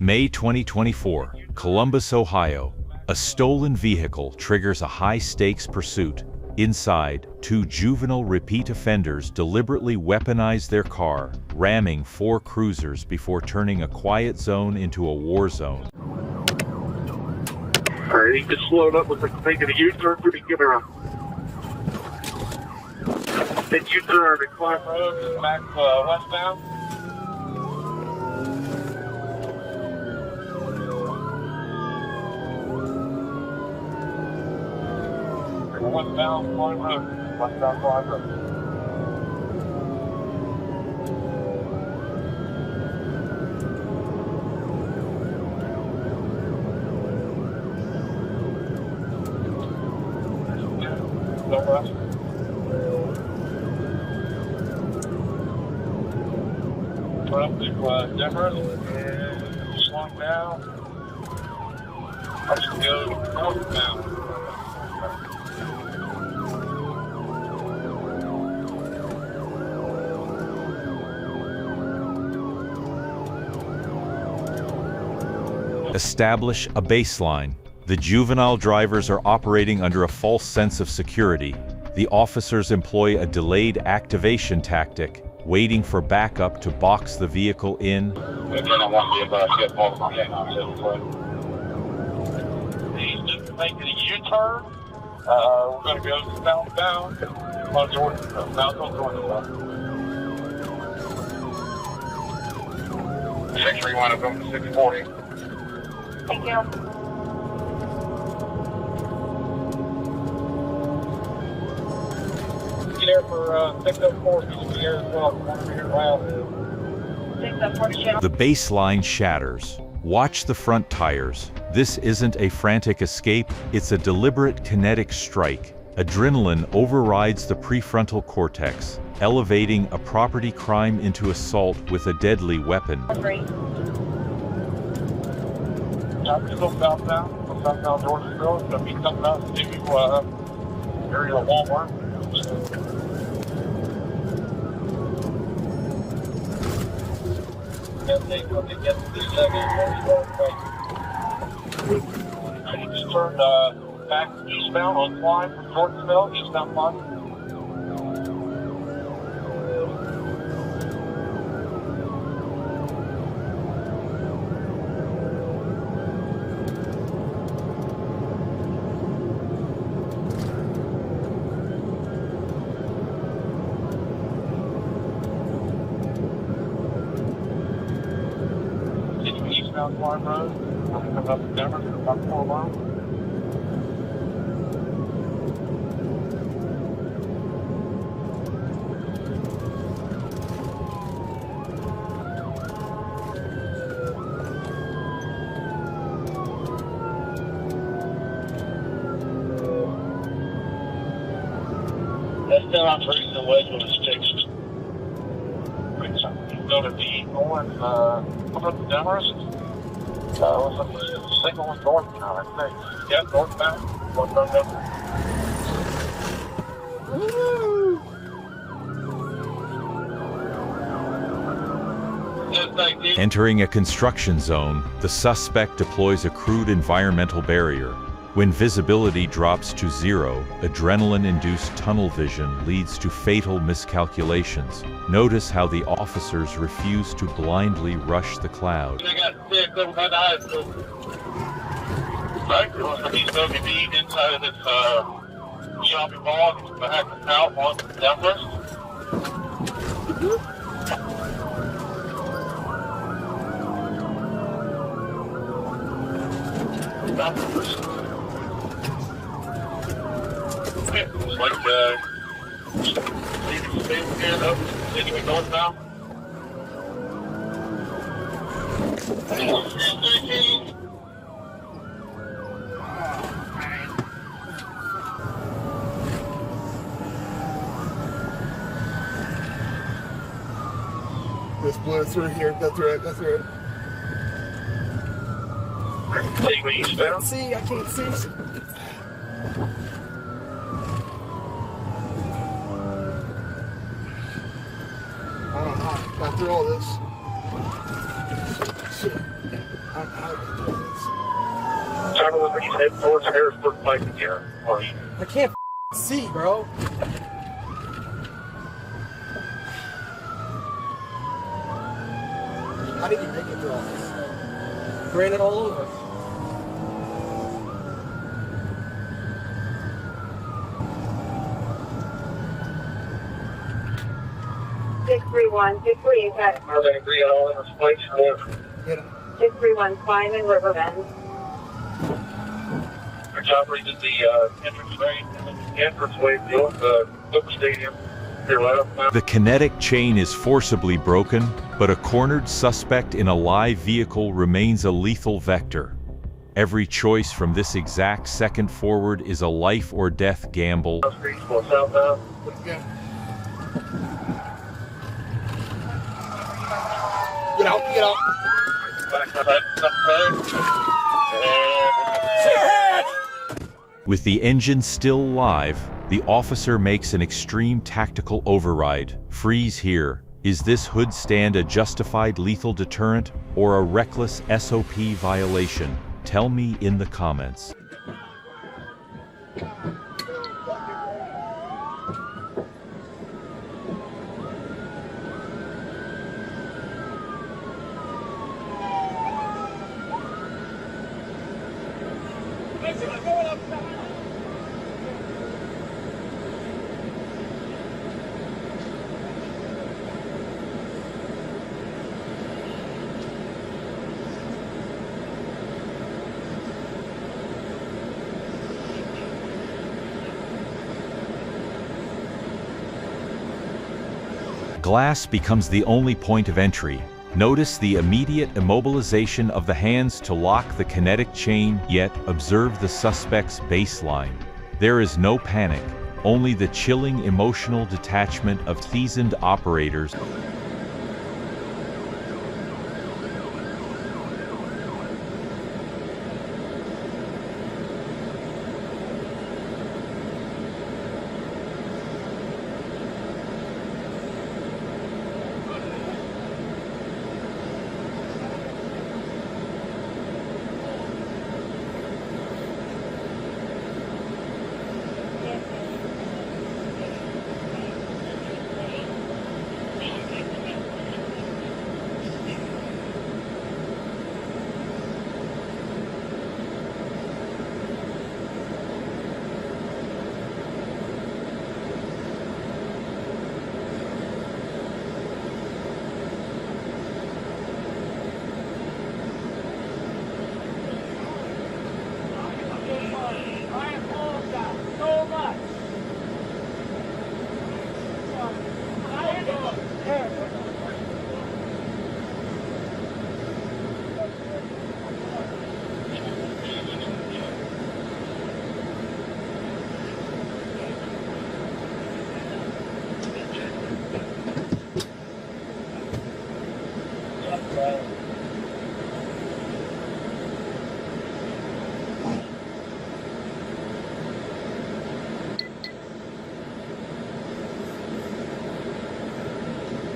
May 2024, Columbus, Ohio. A stolen vehicle triggers a high-stakes pursuit. Inside, two juvenile repeat offenders deliberately weaponize their car, ramming 4 cruisers before turning a quiet zone into a war zone. Alright, he just slowed up, looks like taking a U-turn, pretty good around. That U-turn at Clark Road is back westbound. Westbound Clark Road. Westbound Clark Road. Up to Denver and slowing down. I should go northbound. Establish a baseline. The juvenile drivers are operating under a false sense of security. The officers employ a delayed activation tactic, waiting for backup to box the vehicle in. He's just making a U-turn. We're going to go southbound on Georgia. South on Georgia. 631 up to 640. Thank you. There for 604, you should be here as well. The baseline shatters. Watch the front tires. This isn't a frantic escape, it's a deliberate kinetic strike. Adrenaline overrides the prefrontal cortex, elevating a property crime into assault with a deadly weapon. Southbound Georgesville. It's going to be coming out to area of Walmart. They get to I just turned back eastbound on Klein from Georgesville, eastbound Klein. Eastbound Klein Road, coming up to Denver, about 4 miles. That's down on the wedge when it's fixed. Go to the north, up to Denver. The signal was northbound, I think. Yeah, northbound. Northbound Denver. Entering a construction zone, the suspect deploys a crude environmental barrier. When visibility drops to 0, adrenaline-induced tunnel vision leads to fatal miscalculations. Notice how the officers refuse to blindly rush the cloud. They got 6 of my eyes. Right? He's going to be inside of this shopping mall. He's back out on Denver. It's like, stand up, continuing northbound. Just blew through here, go through it, go through it. Eastbound. See, I can't see. Got through all this. Shit. Trying to look at head towards Harrisburg Pike again. I can't see, bro. How did you make it through all this? Granite all over. Six 631, okay. Are they agree on all in this place? Get him. 631, Simon Riverbend. Our job reaches the entranceway of the football stadium. Your left now. The kinetic chain is forcibly broken, but a cornered suspect in a live vehicle remains a lethal vector. Every choice from this exact second forward is a life or death gamble. Street going southbound. Get out, get out. With the engine still live, the officer makes an extreme tactical override. Freeze here. Is this hood stand a justified lethal deterrent or a reckless SOP violation? Tell me in the comments. Glass becomes the only point of entry. Notice the immediate immobilization of the hands to lock the kinetic chain, yet observe the suspect's baseline. There is no panic, only the chilling emotional detachment of seasoned operators.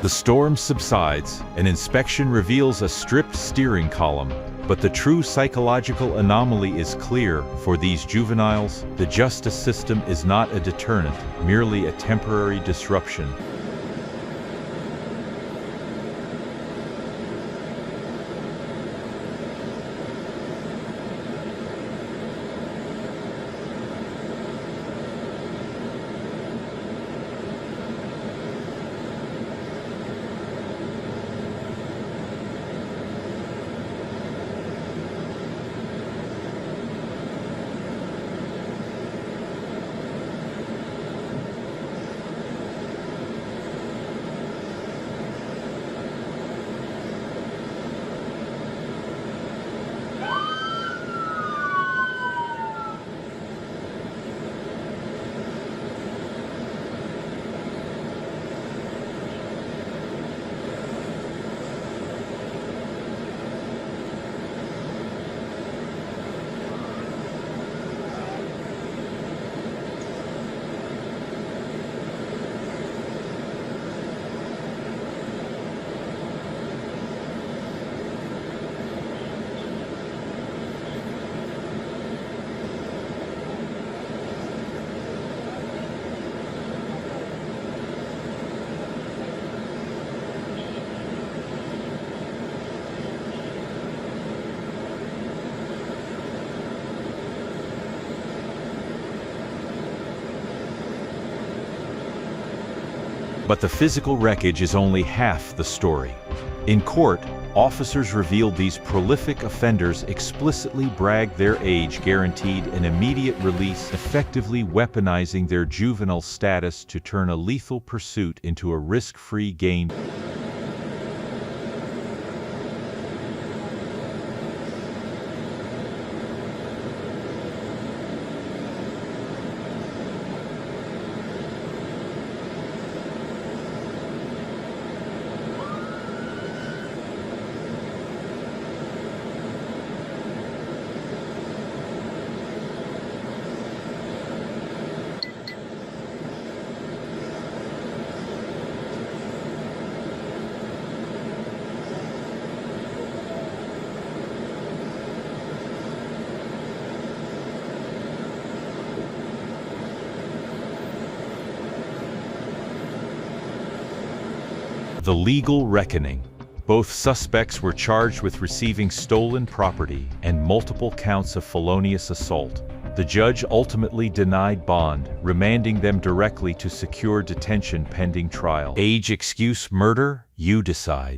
The storm subsides, and inspection reveals a stripped steering column. But the true psychological anomaly is clear. For these juveniles, the justice system is not a deterrent, merely a temporary disruption. But the physical wreckage is only half the story. In court, officers revealed these prolific offenders explicitly bragged their age guaranteed an immediate release, effectively weaponizing their juvenile status to turn a lethal pursuit into a risk-free game. The legal reckoning. Both suspects were charged with receiving stolen property and multiple counts of felonious assault. The judge ultimately denied bond, remanding them directly to secure detention pending trial. Age excuse murder? You decide.